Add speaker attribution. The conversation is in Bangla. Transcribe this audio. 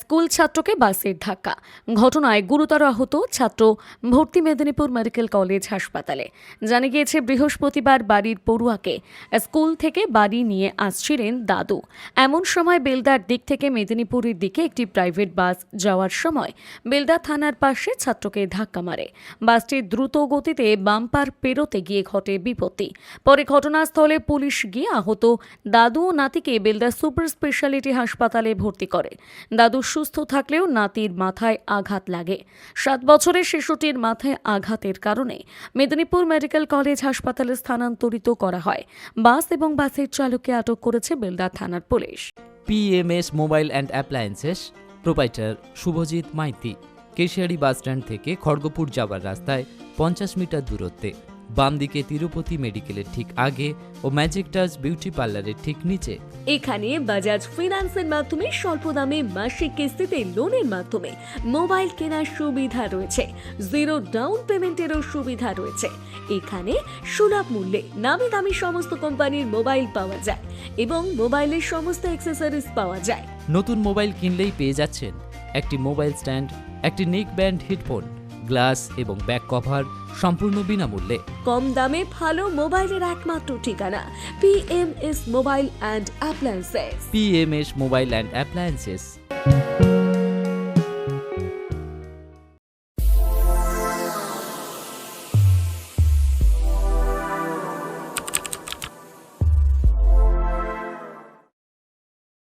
Speaker 1: স্কুল ছাত্রকে বাসের ধাক্কা, ঘটনায় গুরুতর আহত ছাত্র, ভর্তি মেদিনীপুর মেডিকেল কলেজ হাসপাতালে। জানা গিয়েছে, বৃহস্পতিবার বাড়ির পড়ুয়াকে স্কুল থেকে বাড়ি নিয়ে আসছিলেন দাদু। এমন সময় বেলদার দিক থেকে মেদিনীপুরের দিকে একটি প্রাইভেট বাস যাওয়ার সময় বেলদা থানার পাশে ছাত্রকে ধাক্কা মারে। বাসটি দ্রুত গতিতে বাম্পার পেরোতে গিয়ে ঘটে বিপত্তি। পরে ঘটনাস্থলে পুলিশ গিয়ে আহত দাদু ও নাতিকে বেলদা সুপার স্পেশালিটি হাসপাতালে ভর্তি করে। দাদু সুস্থ থাকলেও নাতির মাথায় আঘাত লাগে। 7 বছরের শিশুটির মাথায় আঘাতের কারণে মেদিনীপুর মেডিকেল কলেজ হাসপাতালে স্থানান্তরিত করা হয়। বাস এবং বাসের চালককে আটক করেছে বেলদা থানার পুলিশ।
Speaker 2: PMS mobile and appliances proprietor Shubhajit Maiti, Keshiary bus stand থেকে খড়গপুর যাওয়ার রাস্তায় 50 মিটার দূরত্বে, বাম দিকে তিরুপতি মেডিকেলের ঠিক আগে ও ম্যাজিক টাচ বিউটি পার্লারের ঠিক নিচে।
Speaker 1: এখানে বাজাজ ফিন্যান্সের মাধ্যমে স্বল্প দামে মাসিক কিস্তিতে লোনের মাধ্যমে মোবাইল কেনার সুবিধা রয়েছে। 0 ডাউন পেমেন্টেরও সুবিধা রয়েছে। এখানে সুলভ মূল্যে নামি দামি সমস্ত কোম্পানির মোবাইল পাওয়া যায় এবং মোবাইলের সমস্ত অ্যাক্সেসরিজ পাওয়া যায়।
Speaker 2: নতুন মোবাইল কিনলেই পেয়ে যাচ্ছেন একটি মোবাইল স্ট্যান্ড, একটি নেক ব্যান্ড হেডফোন, গ্লাস এবং ব্যাক কভার সম্পূর্ণ বিনামূল্যে।
Speaker 1: কম দামে ভালো মোবাইলের একমাত্র ঠিকানা PMS mobile and appliances.
Speaker 2: PMS mobile and appliances.